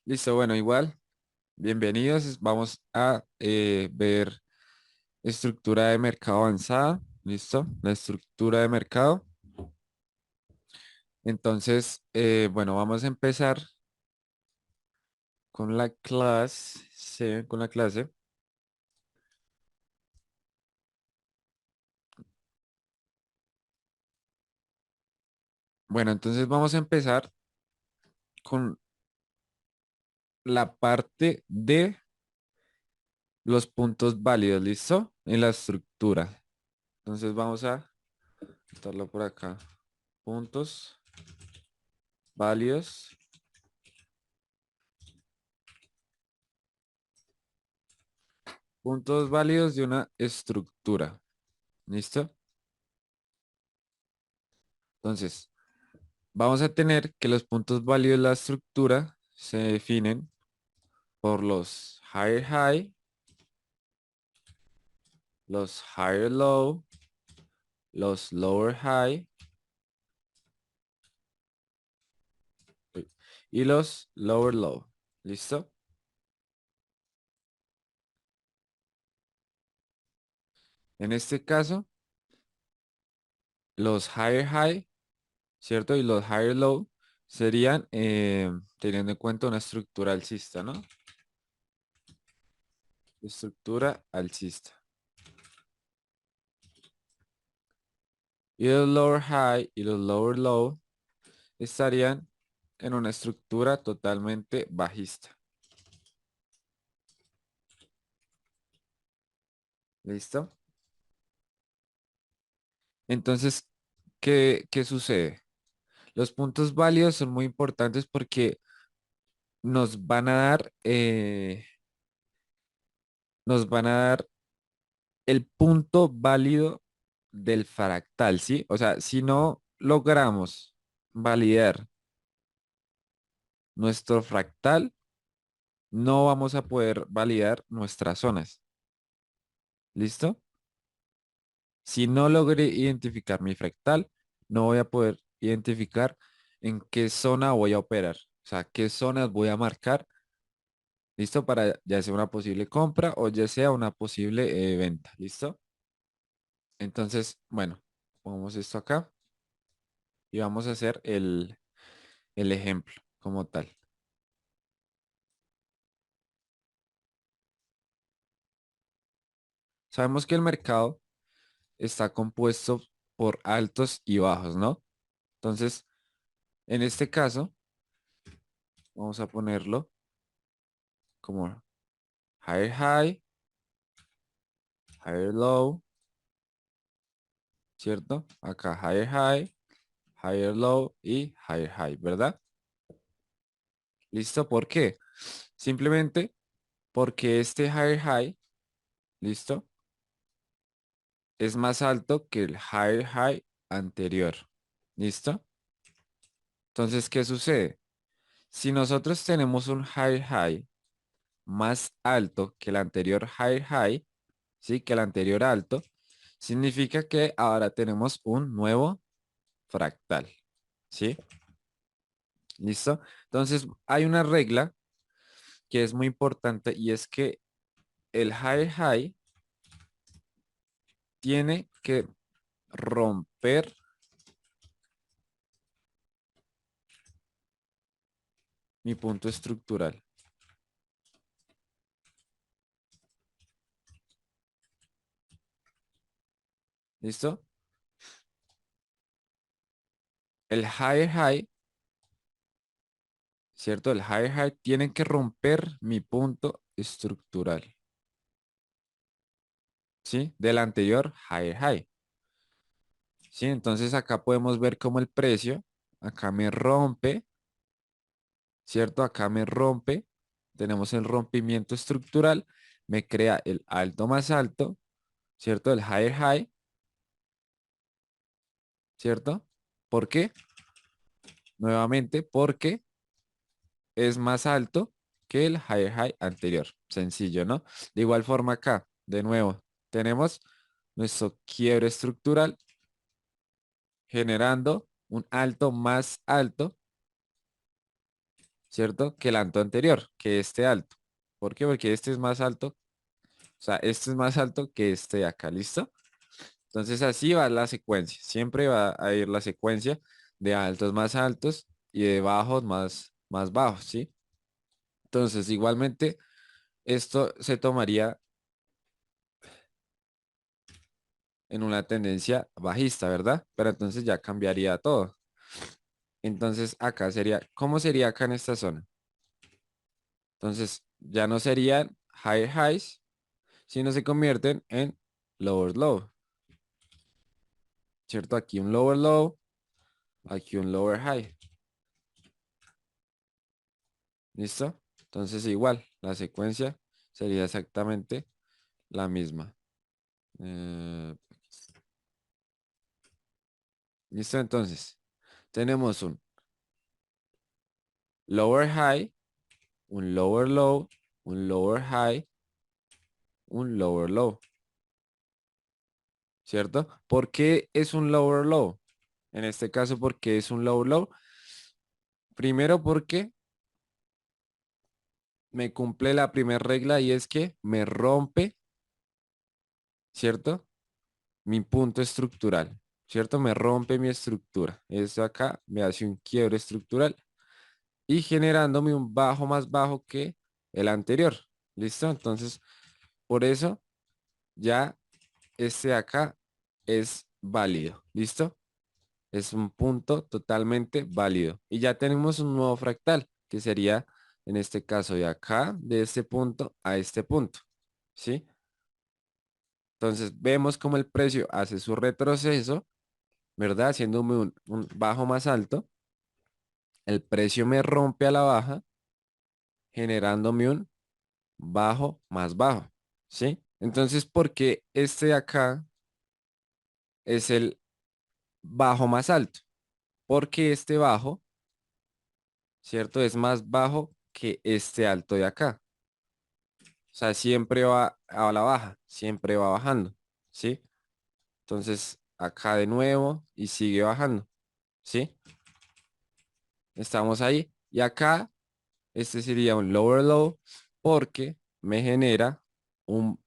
Listo, bueno, igual, bienvenidos. Vamos a ver estructura de mercado avanzada. Listo, la estructura de mercado. Entonces, bueno, vamos a empezar con la clase. Bueno, entonces vamos a empezar con la parte de los puntos válidos, ¿listo? En la estructura. Entonces vamos a quitarlo por acá. Puntos válidos. Puntos válidos de una estructura. ¿Listo? Entonces, vamos a tener que los puntos válidos de la estructura se definen por los higher high, los higher low, los lower high y los lower low. ¿Listo? En este caso, los higher high, ¿cierto? Y los higher low serían teniendo en cuenta una estructura alcista, ¿no? Estructura alcista. Y los lower high y los lower low estarían en una estructura totalmente bajista. ¿Listo? Entonces, ¿qué sucede? Los puntos válidos son muy importantes porque nos van a dar, nos van a dar el punto válido del fractal, ¿sí? O sea, si no logramos validar nuestro fractal, no vamos a poder validar nuestras zonas. ¿Listo? Si no logré identificar mi fractal, no voy a poder identificar en qué zona voy a operar. O sea, qué zonas voy a marcar. ¿Listo? Para ya sea una posible compra o ya sea una posible venta. ¿Listo? Entonces, bueno, pongamos esto acá y vamos a hacer el ejemplo como tal. Sabemos que el mercado está compuesto por altos y bajos, ¿no? Entonces, en este caso, vamos a ponerlo como higher high, higher low, ¿cierto? Acá higher high, higher low y higher high, ¿verdad? ¿Listo? ¿Por qué? Simplemente porque este higher high, ¿listo? Es más alto que el higher high anterior. ¿Listo? Entonces, ¿qué sucede? Si nosotros tenemos un higher high más alto que el anterior higher high, ¿sí? Que el anterior alto, significa que ahora tenemos un nuevo fractal, ¿sí? ¿Listo? Entonces, hay una regla que es muy importante y es que el higher high tiene que romper mi punto estructural. ¿Listo? El higher high, ¿cierto? El higher high tiene que romper mi punto estructural, ¿sí? Del anterior higher high, ¿sí? Entonces acá podemos ver cómo el precio, acá me rompe, ¿cierto? Acá me rompe, tenemos el rompimiento estructural, me crea el alto más alto, ¿cierto? El higher high, ¿cierto? ¿Por qué? Nuevamente, porque es más alto que el higher high anterior. Sencillo, ¿no? De igual forma acá, de nuevo, tenemos nuestro quiebre estructural generando un alto más alto, ¿cierto? Que el alto anterior, que este alto. ¿Por qué? Porque este es más alto, o sea, este es más alto que este de acá, ¿listo? Entonces así va la secuencia. Siempre va a ir la secuencia de altos más altos y de bajos más bajos, ¿sí? Entonces, igualmente, esto se tomaría en una tendencia bajista, ¿verdad? Pero entonces ya cambiaría todo. Entonces acá sería, ¿cómo sería acá en esta zona? Entonces ya no serían higher highs, sino se convierten en lower low, ¿cierto? Aquí un lower low, aquí un lower high. ¿Listo? Entonces igual, la secuencia sería exactamente la misma. Eh, ¿Listo? Entonces, tenemos un lower high, un lower low, un lower high, un lower low, ¿cierto? ¿Por qué es un lower low? En este caso, ¿por qué es un lower low? Primero porque me cumple la primera regla y es que me rompe, ¿cierto? Mi punto estructural, ¿cierto? Me rompe mi estructura. Esto acá me hace un quiebre estructural y generándome un bajo más bajo que el anterior. ¿Listo? Entonces, por eso ya este de acá es válido. ¿Listo? Es un punto totalmente válido. Y ya tenemos un nuevo fractal, que sería en este caso de acá, de este punto a este punto. ¿Sí? Entonces vemos como el precio hace su retroceso, ¿verdad? Haciéndome un bajo más alto. El precio me rompe a la baja, generándome un bajo más bajo. ¿Sí? Entonces, ¿por qué este de acá es el bajo más alto? Porque este bajo, ¿cierto? Es más bajo que este alto de acá. O sea, siempre va a la baja, siempre va bajando, ¿sí? Entonces, acá de nuevo y sigue bajando, ¿sí? Estamos ahí. Y acá, este sería un lower low porque me genera un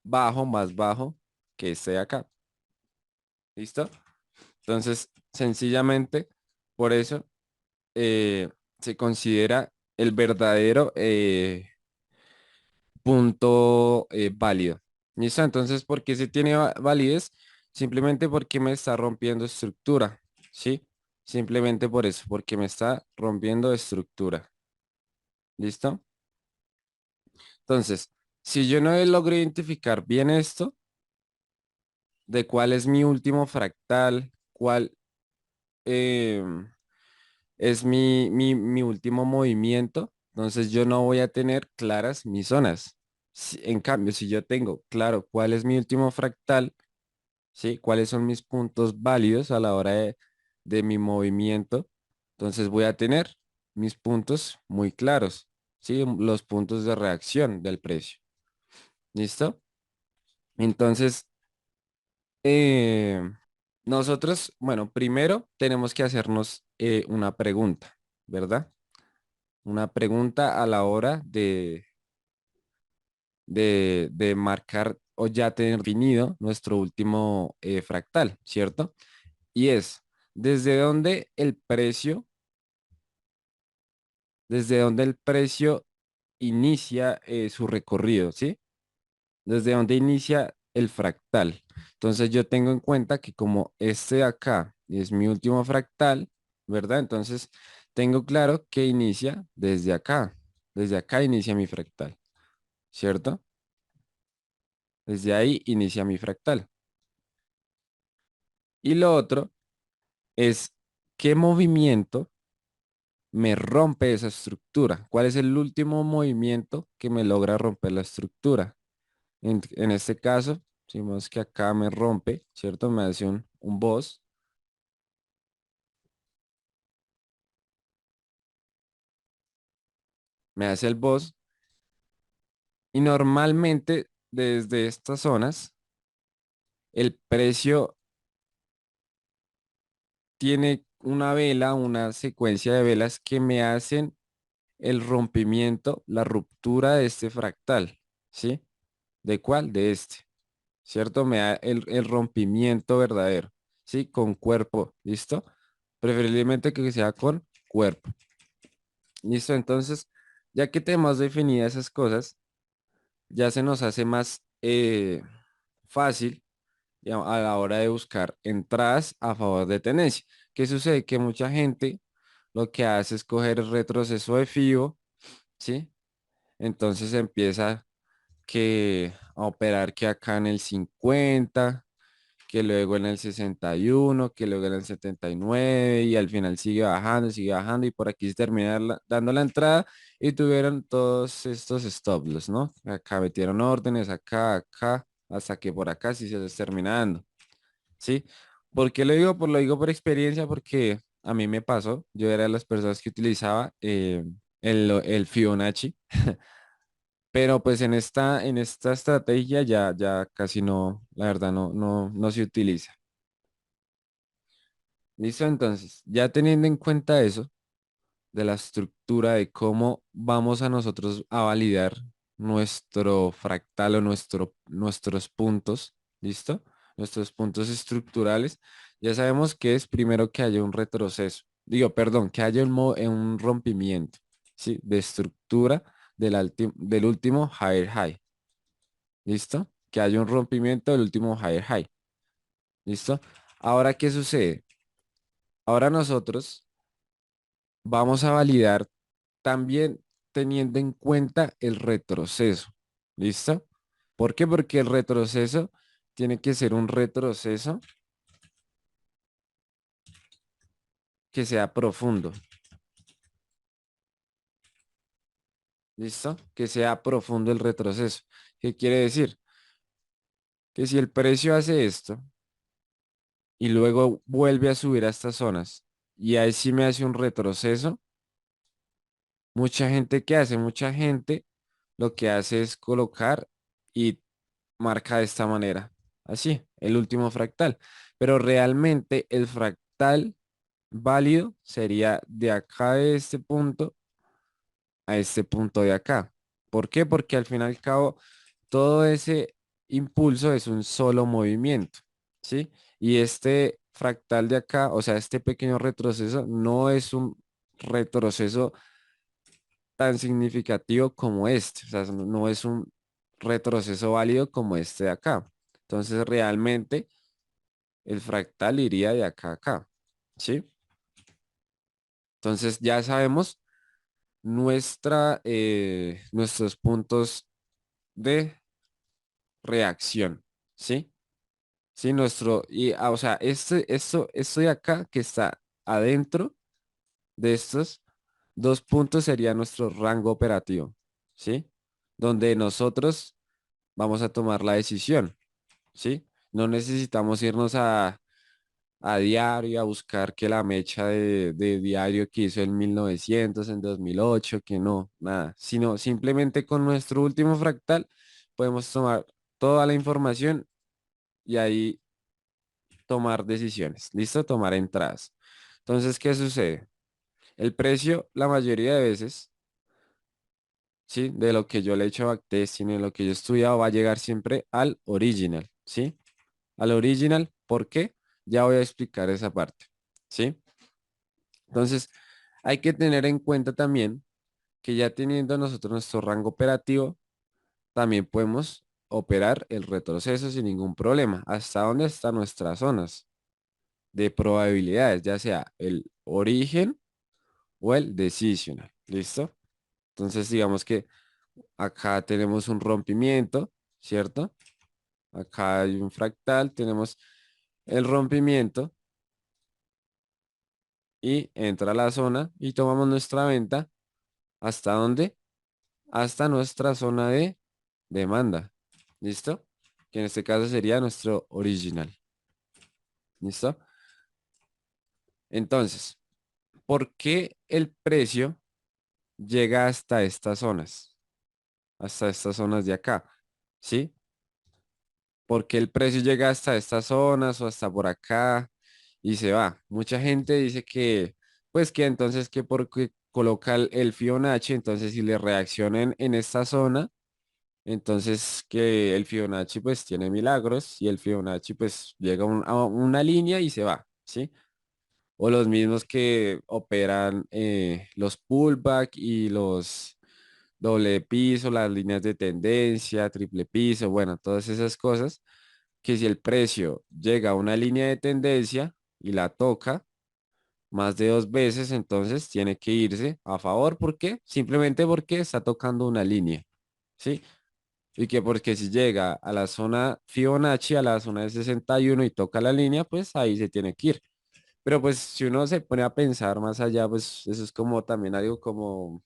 bajo más bajo que este de acá. ¿Listo? Entonces, sencillamente, por eso se considera el verdadero punto válido. ¿Listo? Entonces, ¿por qué se tiene validez? Simplemente porque me está rompiendo estructura, ¿sí? Simplemente por eso, porque me está rompiendo estructura. ¿Listo? Entonces, si yo no logro identificar bien esto, de cuál es mi último fractal, cuál em, es mi último movimiento, entonces yo no voy a tener claras mis zonas. En cambio, si yo tengo claro cuál es mi último fractal, ¿sí? Cuáles son mis puntos válidos a la hora de mi movimiento, entonces voy a tener mis puntos muy claros, ¿sí? Los puntos de reacción del precio. ¿Listo? Entonces, eh, nosotros, bueno, primero tenemos que hacernos una pregunta, ¿verdad? Una pregunta a la hora de marcar o ya tener definido nuestro último fractal, ¿cierto? Y es, ¿desde dónde el precio, desde dónde el precio inicia su recorrido, ¿sí? Desde dónde inicia el fractal. Entonces yo tengo en cuenta que como este de acá es mi último fractal, ¿verdad? Entonces tengo claro que inicia desde acá. Desde acá inicia mi fractal, ¿cierto? Desde ahí inicia mi fractal. Y lo otro es qué movimiento me rompe esa estructura. ¿Cuál es el último movimiento que me logra romper la estructura? En este caso, si vemos que acá me rompe, ¿cierto? Me hace un boss, me hace el boss. Y normalmente desde estas zonas, el precio tiene una vela, una secuencia de velas que me hacen el rompimiento, la ruptura de este fractal, ¿sí? ¿De cuál? De este, ¿cierto? Me da el rompimiento verdadero, ¿sí? Con cuerpo, ¿listo? Preferiblemente que sea con cuerpo, ¿listo? Entonces, ya que tenemos definidas esas cosas, ya se nos hace más fácil digamos, a la hora de buscar entradas a favor de tenencia. ¿Qué sucede? Que mucha gente lo que hace es coger el retroceso de FIBO, ¿sí? Entonces empieza que a operar que acá en el 50, que luego en el 61, que luego en el 79 y al final sigue bajando y por aquí se termina dando la entrada y tuvieron todos estos stop loss, ¿no? Acá metieron órdenes, acá, hasta que por acá sí se les termina dando, ¿sí? ¿Por qué lo digo? Pues lo digo por experiencia porque a mí me pasó, yo era de las personas que utilizaba el Fibonacci. Pero pues en esta estrategia ya casi no, la verdad no se utiliza. ¿Listo? Entonces, ya teniendo en cuenta eso, de la estructura de cómo vamos a nosotros a validar nuestro fractal o nuestros puntos, ¿listo? Nuestros puntos estructurales, ya sabemos que es primero que haya un retroceso, digo, perdón, que haya un rompimiento, ¿sí? De estructura del último higher high. ¿Listo? Que haya un rompimiento del último higher high. ¿Listo? Ahora, ¿qué sucede? Ahora nosotros vamos a validar también teniendo en cuenta el retroceso. ¿Listo? ¿Por qué? Porque el retroceso tiene que ser un retroceso que sea profundo. ¿Listo? Que sea profundo el retroceso. ¿Qué quiere decir? Que si el precio hace esto y luego vuelve a subir a estas zonas y ahí sí me hace un retroceso, mucha gente, ¿qué hace? Mucha gente lo que hace es colocar y marca de esta manera. Así, el último fractal. Pero realmente el fractal válido sería de acá de este punto a este punto de acá. ¿Por qué? Porque al fin y al cabo todo ese impulso es un solo movimiento, ¿sí? Y este fractal de acá, o sea, este pequeño retroceso no es un retroceso tan significativo como este. O sea, no es un retroceso válido como este de acá. Entonces, realmente el fractal iría de acá a acá. ¿Sí? Entonces, ya sabemos nuestros puntos de reacción. ¿Sí? Sí, o sea, esto de acá que está adentro de estos dos puntos sería nuestro rango operativo. ¿Sí? Donde nosotros vamos a tomar la decisión, ¿sí? No necesitamos irnos a diario a buscar que la mecha de diario que hizo en 1900, en 2008, que no, nada, sino simplemente con nuestro último fractal podemos tomar toda la información y ahí tomar decisiones, ¿listo? Tomar entradas. Entonces, ¿qué sucede? El precio, la mayoría de veces, ¿sí? De lo que yo le he hecho backtesting, de lo que yo he estudiado, va a llegar siempre al original, ¿sí? Al original. ¿Por qué? Ya voy a explicar esa parte, ¿sí? Entonces, hay que tener en cuenta también que ya teniendo nosotros nuestro rango operativo, también podemos operar el retroceso sin ningún problema. ¿Hasta dónde están nuestras zonas de probabilidades? Ya sea el origen o el decisional. ¿Listo? Entonces, digamos que acá tenemos un rompimiento, ¿cierto? Acá hay un fractal, tenemos el rompimiento y entra a la zona y tomamos nuestra venta. ¿Hasta dónde? Hasta nuestra zona de demanda. ¿Listo? Que en este caso sería nuestro original. ¿Listo? Entonces, ¿por qué el precio llega hasta estas zonas? Hasta estas zonas de acá. ¿Sí? ¿Por qué el precio llega hasta estas zonas o hasta por acá y se va? Mucha gente dice que, pues que entonces, que coloca el Fibonacci, entonces si le reaccionen en esta zona, entonces que el Fibonacci pues tiene milagros y el Fibonacci pues llega a una línea y se va, ¿sí? O los mismos que operan los pullback y los doble piso, las líneas de tendencia, triple piso, bueno, todas esas cosas, que si el precio llega a una línea de tendencia y la toca más de 2 veces, entonces tiene que irse a favor. ¿Por qué? Simplemente porque está tocando una línea, ¿sí? Y que porque si llega a la zona Fibonacci, a la zona de 61 y toca la línea, pues ahí se tiene que ir. Pero pues si uno se pone a pensar más allá, pues eso es como también algo como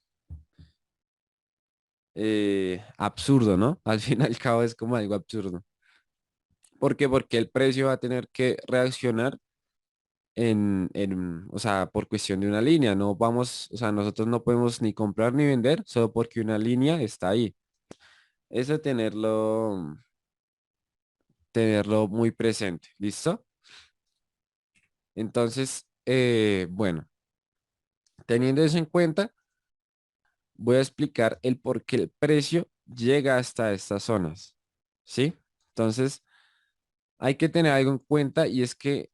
absurdo, ¿no? Al fin y al cabo es como algo absurdo. ¿Por qué? Porque el precio va a tener que reaccionar o sea, por cuestión de una línea. No vamos, o sea, nosotros no podemos ni comprar ni vender solo porque una línea está ahí. Eso tenerlo muy presente. ¿Listo? Entonces, bueno, teniendo eso en cuenta, voy a explicar el por qué el precio llega hasta estas zonas. ¿Sí? Entonces, hay que tener algo en cuenta y es que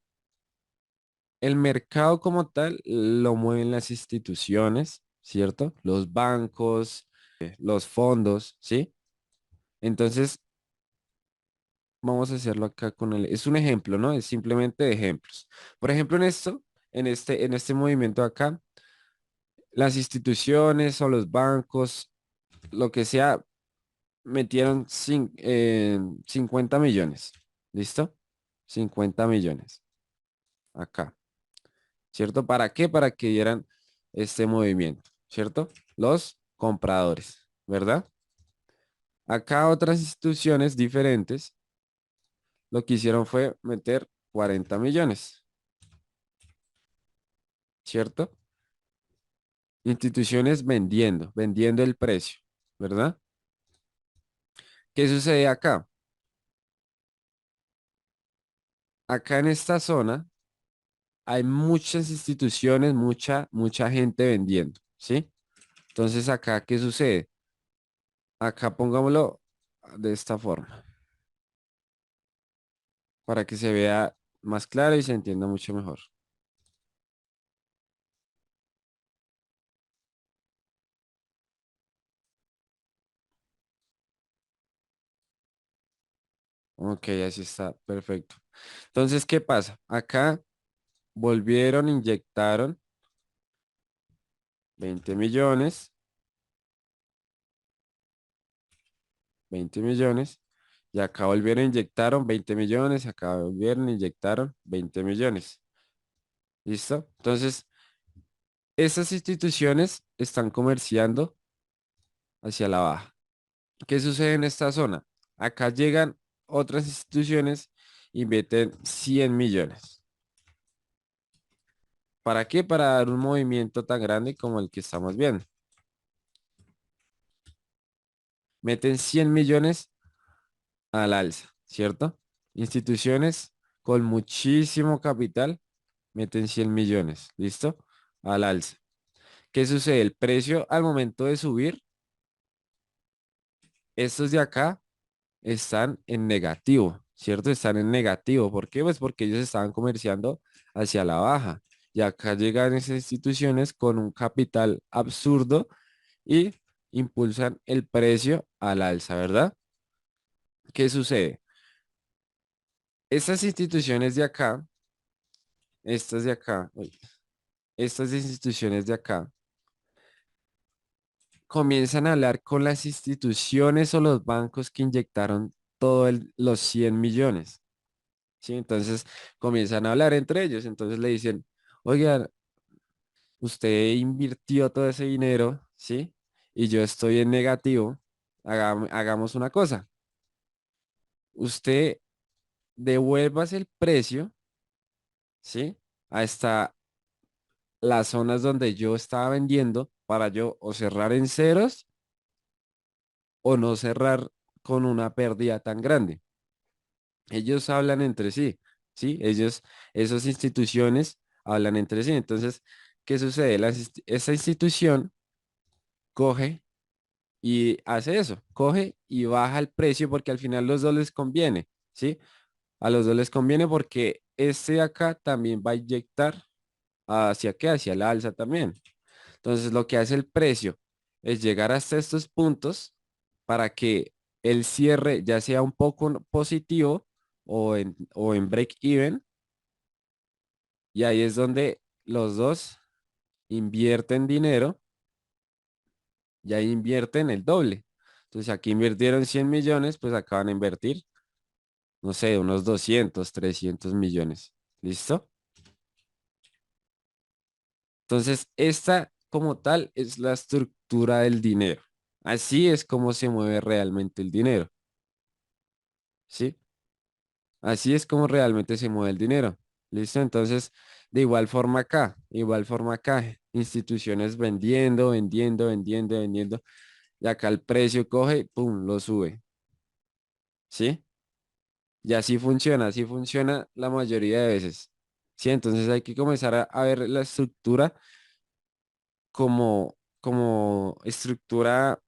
el mercado como tal lo mueven las instituciones, ¿cierto? Los bancos, los fondos, ¿sí? Entonces, vamos a hacerlo acá con es un ejemplo, ¿no? Es simplemente de ejemplos. Por ejemplo, en este movimiento acá, las instituciones o los bancos, lo que sea, metieron 50 millones. ¿Listo? 50 millones acá. ¿Cierto? ¿Para qué? Para que dieran este movimiento, ¿cierto? Los compradores, ¿verdad? Acá otras instituciones diferentes lo que hicieron fue meter 40 millones, ¿cierto? Instituciones vendiendo el precio, ¿verdad? ¿Qué sucede acá? Acá en esta zona hay muchas instituciones, mucha gente vendiendo, ¿sí? Entonces acá, ¿qué sucede? Acá pongámoslo de esta forma, para que se vea más claro y se entienda mucho mejor. Ok, así está, perfecto. Entonces, ¿qué pasa? Acá volvieron, inyectaron 20 millones, 20 millones, y acá volvieron, inyectaron 20 millones, acá volvieron, inyectaron 20 millones. ¿Listo? Entonces, estas instituciones están comerciando hacia la baja. ¿Qué sucede en esta zona? Acá llegan otras instituciones y meten 100 millones. ¿Para qué? Para dar un movimiento tan grande como el que estamos viendo. Meten 100 millones al alza, ¿cierto? Instituciones con muchísimo capital meten 100 millones, ¿listo? Al alza. ¿Qué sucede? El precio al momento de subir, estos de acá están en negativo, ¿cierto? Están en negativo. ¿Por qué? Pues porque ellos estaban comerciando hacia la baja. Y acá llegan esas instituciones con un capital absurdo y impulsan el precio al alza, ¿verdad? ¿Qué sucede? Estas instituciones de acá, estas de acá, uy, estas instituciones de acá, comienzan a hablar con las instituciones o los bancos que inyectaron los 100 millones, ¿sí? Entonces comienzan a hablar entre ellos, entonces le dicen, oiga, usted invirtió todo ese dinero, ¿sí? Y yo estoy en negativo, hagamos una cosa, usted devuélvase el precio, ¿sí? Hasta las zonas donde yo estaba vendiendo para yo o cerrar en ceros o no cerrar con una pérdida tan grande. Ellos hablan entre sí, ¿sí? Esas instituciones hablan entre sí. Entonces, ¿qué sucede? Esa institución coge y hace eso, coge y baja el precio porque al final los dos les conviene, ¿sí? A los dos les conviene porque este de acá también va a inyectar hacia qué, hacia la alza también. Entonces lo que hace el precio es llegar hasta estos puntos para que el cierre ya sea un poco positivo o en break even y ahí es donde los dos invierten dinero y ahí invierten el doble. Entonces aquí invirtieron 100 millones, pues acá van a invertir, no sé, unos 200 300 millones. ¿Listo? Entonces, esta como tal es la estructura del dinero. Así es como se mueve realmente el dinero, ¿sí? Así es como realmente se mueve el dinero. ¿Listo? Entonces, igual forma acá, instituciones vendiendo, vendiendo, vendiendo, vendiendo, y acá el precio coge, pum, lo sube, ¿sí? Y así funciona la mayoría de veces. Sí, entonces hay que comenzar a ver la estructura como estructura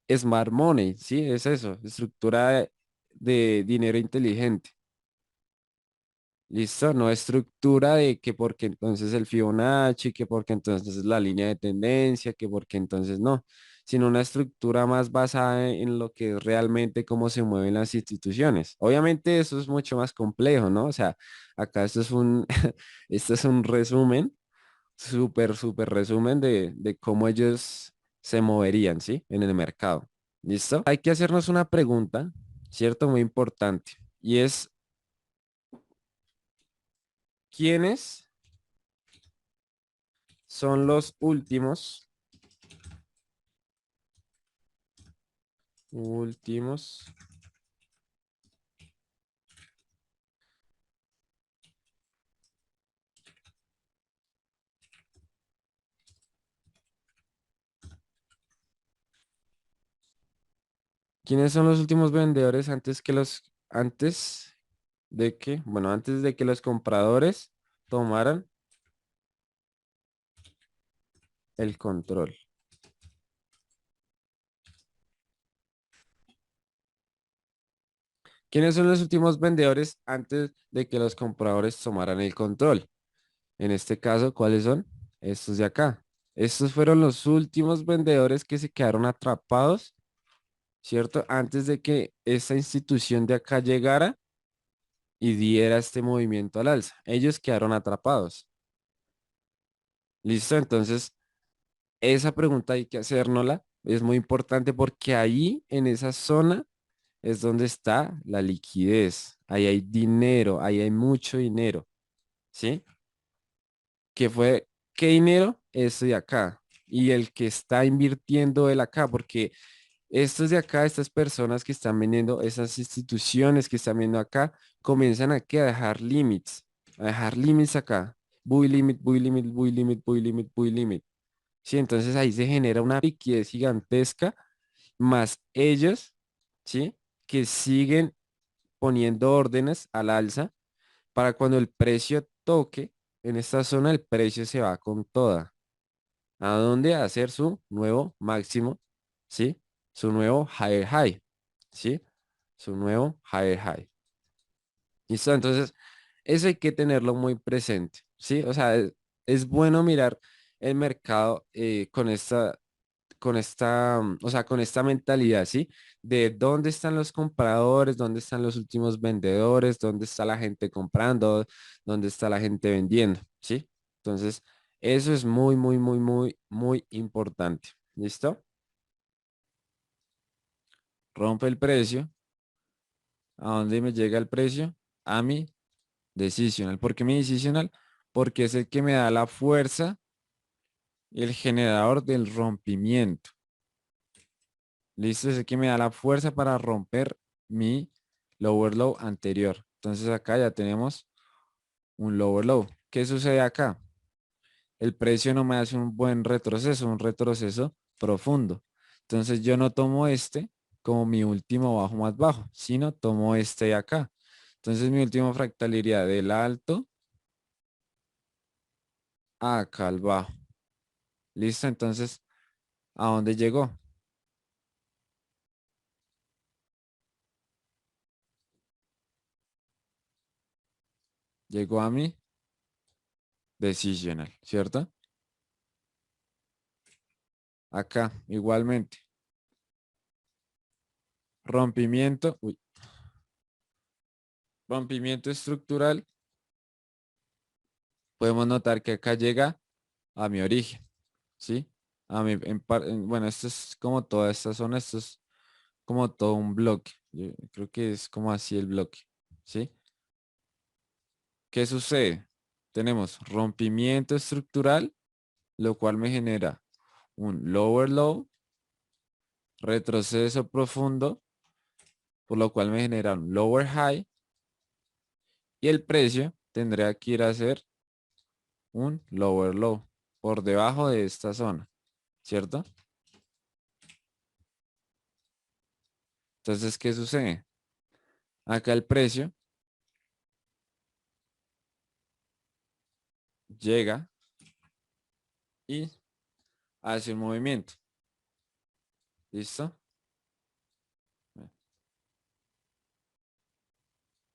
smart money, ¿sí? Es eso, estructura de dinero inteligente. ¿Listo? No estructura de que porque entonces el Fibonacci, que porque entonces la línea de tendencia, que porque entonces no, sino una estructura más basada en lo que es realmente cómo se mueven las instituciones. Obviamente eso es mucho más complejo, ¿no? O sea, acá esto es un, esto es un resumen, súper resumen de cómo ellos se moverían, ¿sí? En el mercado. ¿Listo? Hay que hacernos una pregunta, ¿cierto? Muy importante. Y es, ¿quiénes son los últimos? ¿Quiénes son los últimos vendedores antes de que los compradores tomaran el control? ¿Quiénes son los últimos vendedores antes de que los compradores tomaran el control? En este caso, ¿cuáles son? Estos de acá. Estos fueron los últimos vendedores que se quedaron atrapados, ¿cierto? Antes de que esta institución de acá llegara y diera este movimiento al alza. Ellos quedaron atrapados. ¿Listo? Entonces, esa pregunta hay que hacérnosla. Es muy importante porque ahí, en esa zona, es donde está la liquidez. Ahí hay dinero, ahí hay mucho dinero. ¿Sí? ¿Qué fue? ¿Qué dinero? Este de acá. Y el que está invirtiendo el acá, porque estos de acá, estas personas que están vendiendo, esas instituciones que están viendo acá, comienzan aquí a dejar límites acá. Buy limit, buy limit, buy limit, buy limit, buy limit. Sí, entonces ahí se genera una liquidez gigantesca, más ellos, ¿sí? Que siguen poniendo órdenes al alza para cuando el precio toque en esta zona, el precio se va con toda. ¿A dónde? A hacer su nuevo máximo, ¿sí? Su nuevo higher high, ¿sí? Su nuevo higher high. ¿Listo? Entonces, eso hay que tenerlo muy presente, ¿sí? O sea, es bueno mirar el mercado o sea, con esta mentalidad, ¿sí? De dónde están los compradores, dónde están los últimos vendedores, dónde está la gente comprando, dónde está la gente vendiendo, ¿sí? Entonces, eso es muy importante. ¿Listo? Rompe el precio. ¿A dónde me llega el precio? A mi decisional. ¿Por qué mi decisional? Porque es el que me da la fuerza y el generador del rompimiento. Listo, es el que me da la fuerza para romper mi lower low anterior. Entonces acá ya tenemos un lower low. ¿Qué sucede acá? El precio no me hace un retroceso profundo. Entonces yo no tomo este como mi último bajo más bajo, sino tomo este de acá. Entonces mi último fractal iría del alto a acá al bajo. Listo, entonces, ¿a dónde llegó? Llegó a mi decisional, ¿cierto? Acá, igualmente, rompimiento, uy, rompimiento estructural, podemos notar que acá llega a mi origen, ¿sí? Bueno, esto es como toda esta zona, esto es como todo un bloque. Yo creo que es como así el bloque, ¿sí? ¿Qué sucede? Tenemos rompimiento estructural, lo cual me genera un lower low, retroceso profundo, por lo cual me genera un lower high, y el precio tendría que ir a ser un lower low por debajo de esta zona, ¿cierto? Entonces, ¿qué sucede? Acá el precio llega y hace un movimiento. ¿Listo?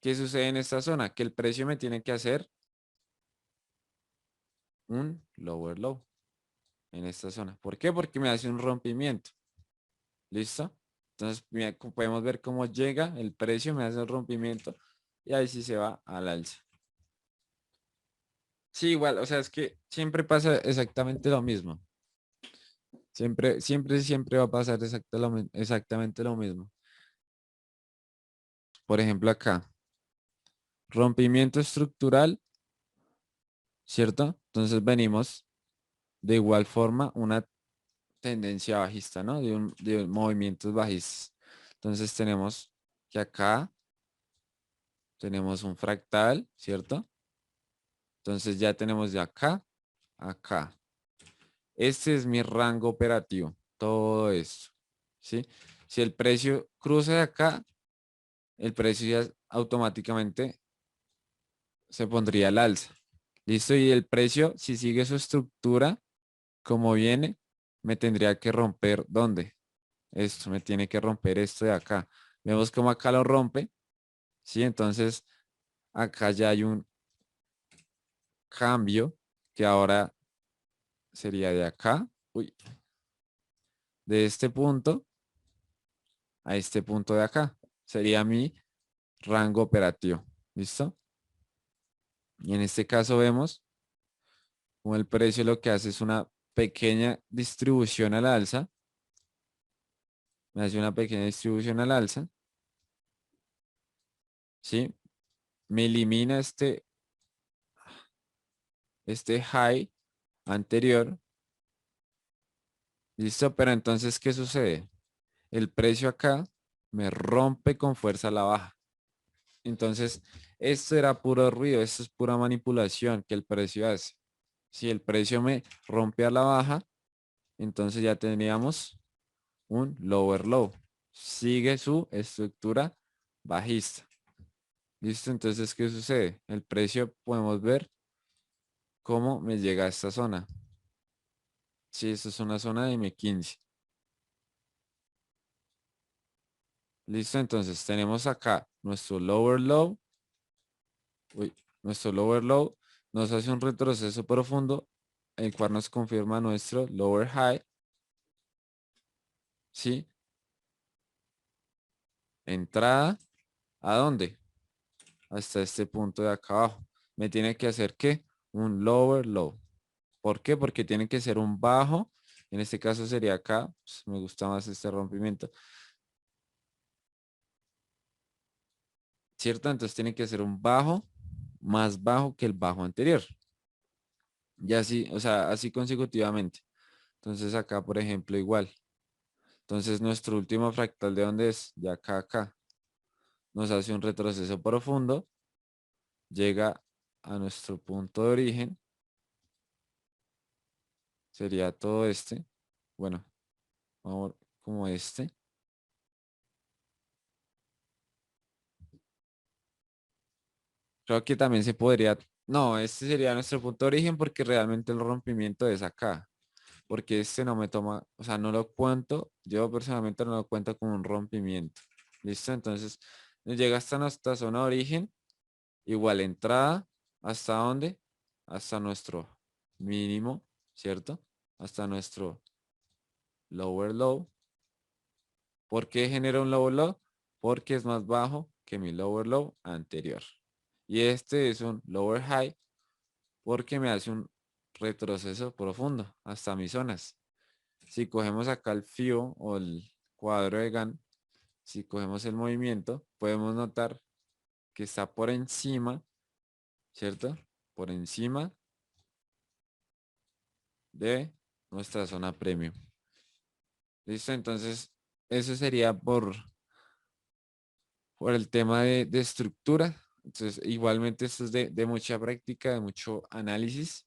¿Qué sucede en esta zona? Que el precio me tiene que hacer un lower low en esta zona. ¿Por qué? Porque me hace un rompimiento. ¿Listo? Entonces, mira, podemos ver cómo llega el precio, me hace el rompimiento y ahí sí se va al alza. Sí, igual, o sea, es que siempre pasa exactamente lo mismo. Siempre va a pasar exactamente lo mismo. Por ejemplo, acá, rompimiento estructural, ¿cierto? Entonces venimos de igual forma una tendencia bajista, ¿no? De movimientos bajistas. Entonces tenemos que acá tenemos un fractal, ¿cierto? Entonces ya tenemos de acá a acá. Este es mi rango operativo, todo esto, ¿sí? Si el precio cruza de acá, el precio ya automáticamente se pondría al alza. ¿Listo? Y el precio, si sigue su estructura como viene, me tendría que romper, ¿dónde? Esto, me tiene que romper esto de acá. Vemos cómo acá lo rompe, ¿sí? Entonces, acá ya hay un cambio que ahora sería de acá, uy, de este punto a este punto de acá. Sería mi rango operativo. ¿Listo? Y en este caso vemos como el precio lo que hace es una pequeña distribución al alza. Me hace una pequeña distribución al alza. ¿Sí? Me elimina este high anterior. ¿Listo? Pero entonces, ¿qué sucede? El precio acá me rompe con fuerza a la baja. Entonces, esto era puro ruido, esto es pura manipulación que el precio hace. Si el precio me rompe a la baja, entonces ya tendríamos un lower low. Sigue su estructura bajista. ¿Listo? Entonces, ¿qué sucede? El precio podemos ver cómo me llega a esta zona. Sí, esta es una zona de M15. ¿Listo? Entonces tenemos acá nuestro lower low. Uy, nuestro lower low nos hace un retroceso profundo, el cual nos confirma nuestro lower high. ¿Sí? Entrada. ¿A dónde? Hasta este punto de acá abajo. Me tiene que hacer ¿qué? Un lower low. ¿Por qué? Porque tiene que ser un bajo. En este caso sería acá. Pues, me gusta más este rompimiento. ¿Cierto? Entonces tiene que ser un bajo más bajo que el bajo anterior. Y así, o sea, así consecutivamente. Entonces acá, por ejemplo, igual. Entonces nuestro último fractal de dónde es, de acá a acá, nos hace un retroceso profundo, llega a nuestro punto de origen, sería todo este. Bueno, vamos como este. Creo que también se podría, no, este sería nuestro punto de origen porque realmente el rompimiento es acá. porque este no me toma, o sea, no lo cuento, yo personalmente no lo cuento como un rompimiento. ¿Listo? Entonces, nos llega hasta nuestra zona de origen, igual entrada, ¿hasta dónde? Hasta nuestro mínimo, ¿cierto? Hasta nuestro lower low. ¿Por qué genera un lower low? Porque es más bajo que mi lower low anterior. Y este es un lower high porque me hace un retroceso profundo hasta mis zonas. Si cogemos acá el FIO o el cuadro de Gann, si cogemos el movimiento, podemos notar que está por encima, ¿cierto? Por encima de nuestra zona premium. ¿Listo? Entonces, eso sería por el tema de estructura. Entonces, igualmente esto es de mucha práctica, de mucho análisis.